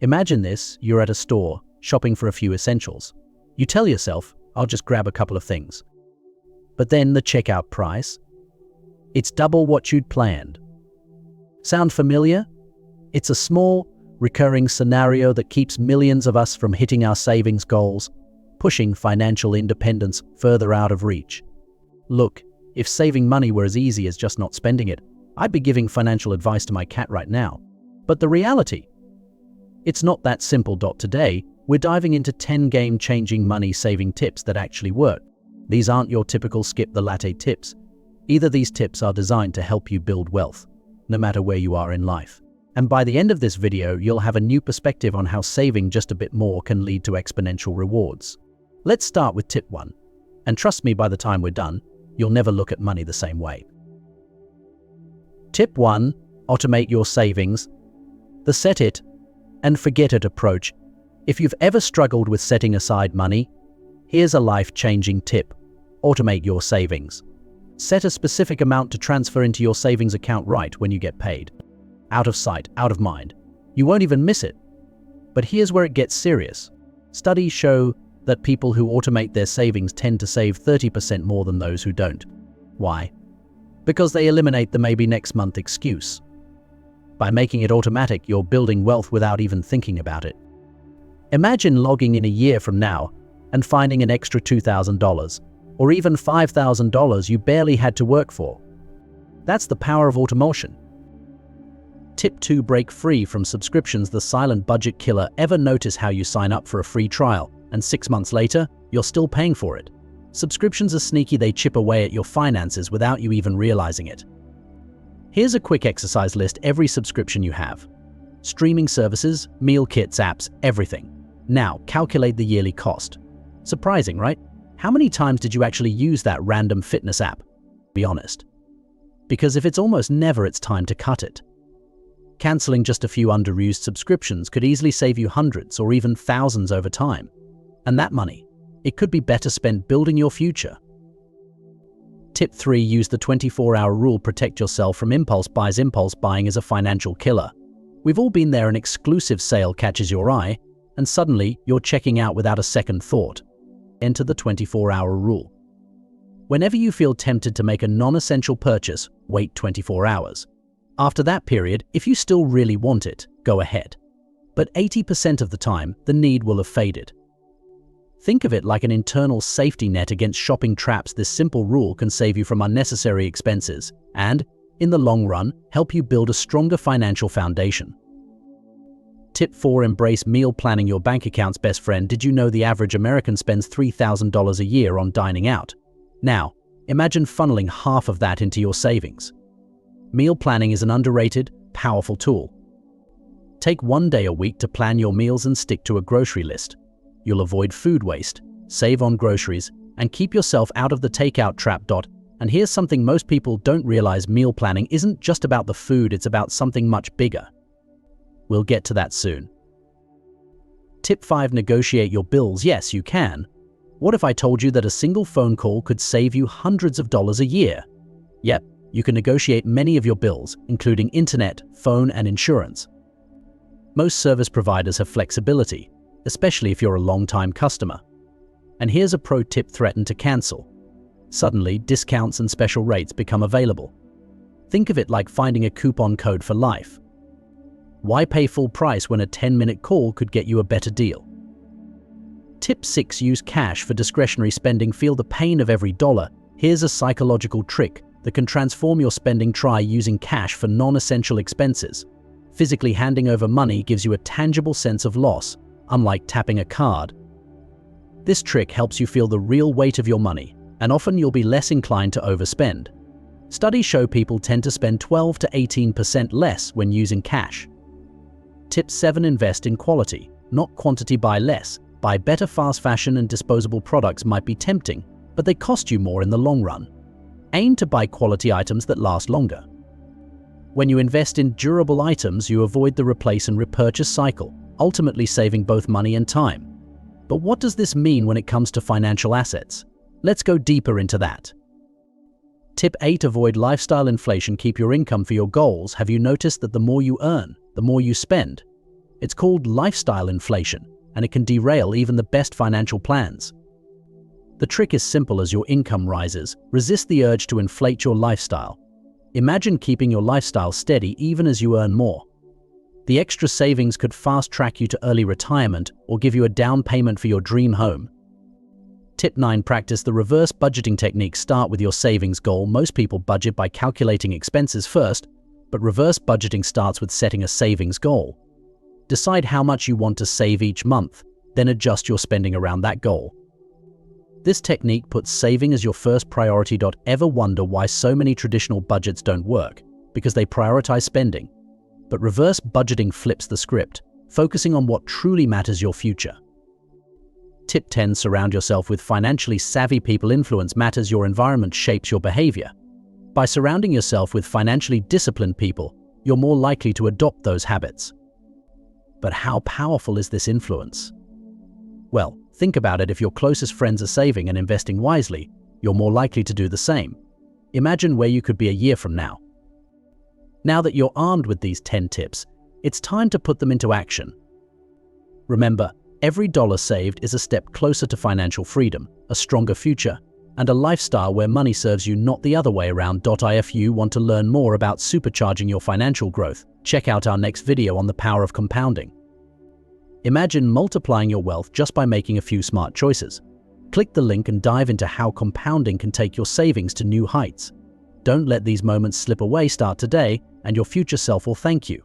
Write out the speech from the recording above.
Imagine this, you're at a store, shopping for a few essentials. You tell yourself, I'll just grab a couple of things. But then the checkout price? It's double what you'd planned. Sound familiar? It's a small, recurring scenario that keeps millions of us from hitting our savings goals, pushing financial independence further out of reach. Look, if saving money were as easy as just not spending it, I'd be giving financial advice to my cat right now. But the reality? It's not that simple. Today, we're diving into 10 game-changing money-saving tips that actually work. These aren't your typical skip the latte tips. Either these tips are designed to help you build wealth, no matter where you are in life. And by the end of this video, you'll have a new perspective on how saving just a bit more can lead to exponential rewards. Let's start with tip 1. And trust me, by the time we're done, you'll never look at money the same way. Tip 1. Automate your savings. The set it and forget it approach. If you've ever struggled with setting aside money, here's a life-changing tip. Automate your savings. Set a specific amount to transfer into your savings account right when you get paid. Out of sight, out of mind. You won't even miss it. But here's where it gets serious. Studies show that people who automate their savings tend to save 30% more than those who don't. Why? Because they eliminate the maybe next month excuse. By making it automatic, you're building wealth without even thinking about it. Imagine logging in a year from now and finding an extra $2,000 or even $5,000 you barely had to work for. That's the power of automation. Tip 2. Break free from subscriptions, the silent budget killer. Ever notice how you sign up for a free trial and 6 months later, you're still paying for it? Subscriptions are sneaky. They chip away at your finances without you even realizing it. Here's a quick exercise: list every subscription you have. Streaming services, meal kits, apps, everything. Now, calculate the yearly cost. Surprising, right? How many times did you actually use that random fitness app? Be honest. Because if it's almost never, it's time to cut it. Canceling just a few underused subscriptions could easily save you hundreds or even thousands over time. And that money, it could be better spent building your future. Tip 3. Use the 24-hour rule. Protect yourself from impulse buys. Impulse buying is a financial killer. We've all been there. An exclusive sale catches your eye, and suddenly you're checking out without a second thought. Enter the 24-hour rule. Whenever you feel tempted to make a non-essential purchase, wait 24 hours. After that period, if you still really want it, go ahead. But 80% of the time, the need will have faded. Think of it like an internal safety net against shopping traps. This simple rule can save you from unnecessary expenses and, in the long run, help you build a stronger financial foundation. Tip 4. Embrace meal planning. Your bank account's best friend. Did you know the average American spends $3,000 a year on dining out? Now, imagine funneling half of that into your savings. Meal planning is an underrated, powerful tool. Take one day a week to plan your meals and stick to a grocery list. You'll avoid food waste, save on groceries, and keep yourself out of the takeout trap. And here's something most people don't realize: meal planning isn't just about the food, it's about something much bigger. We'll get to that soon. Tip 5. Negotiate your bills. Yes, you can. What if I told you that a single phone call could save you hundreds of dollars a year? Yep, you can negotiate many of your bills, including internet, phone, and insurance. Most service providers have flexibility, especially if you're a long-time customer. And here's a pro tip: threaten to cancel. Suddenly, discounts and special rates become available. Think of it like finding a coupon code for life. Why pay full price when a 10-minute call could get you a better deal? Tip 6. Use cash for discretionary spending. Feel the pain of every dollar. Here's a psychological trick that can transform your spending. Try using cash for non-essential expenses. Physically handing over money gives you a tangible sense of loss, unlike tapping a card. This trick helps you feel the real weight of your money, and often you'll be less inclined to overspend. Studies show people tend to spend 12 to 18% less when using cash. Tip 7. Invest in quality, not quantity. Buy less. Buy better. Fast fashion and disposable products might be tempting, but they cost you more in the long run. Aim to buy quality items that last longer. When you invest in durable items, you avoid the replace and repurchase cycle, ultimately saving both money and time. But what does this mean when it comes to financial assets? Let's go deeper into that. Tip 8. Avoid lifestyle inflation. Keep your income for your goals. Have you noticed that the more you earn, the more you spend? It's called lifestyle inflation, and it can derail even the best financial plans. The trick is simple: as your income rises, resist the urge to inflate your lifestyle. Imagine keeping your lifestyle steady even as you earn more. The extra savings could fast-track you to early retirement or give you a down payment for your dream home. Tip 9. Practice the reverse budgeting technique. Start with your savings goal. Most people budget by calculating expenses first, but reverse budgeting starts with setting a savings goal. Decide how much you want to save each month, then adjust your spending around that goal. This technique puts saving as your first priority. Ever wonder why so many traditional budgets don't work? Because they prioritize spending. But reverse budgeting flips the script, focusing on what truly matters: your future. Tip 10. Surround yourself with financially savvy people. Influence matters. Your environment shapes your behavior. By surrounding yourself with financially disciplined people, you're more likely to adopt those habits. But how powerful is this influence? Well, think about it. If your closest friends are saving and investing wisely, you're more likely to do the same. Imagine where you could be a year from now. Now that you're armed with these 10 tips, it's time to put them into action. Remember, every dollar saved is a step closer to financial freedom, a stronger future, and a lifestyle where money serves you, not the other way around. If you want to learn more about supercharging your financial growth, check out our next video on the power of compounding. Imagine multiplying your wealth just by making a few smart choices. Click the link and dive into how compounding can take your savings to new heights. Don't let these moments slip away. Start today, and your future self will thank you.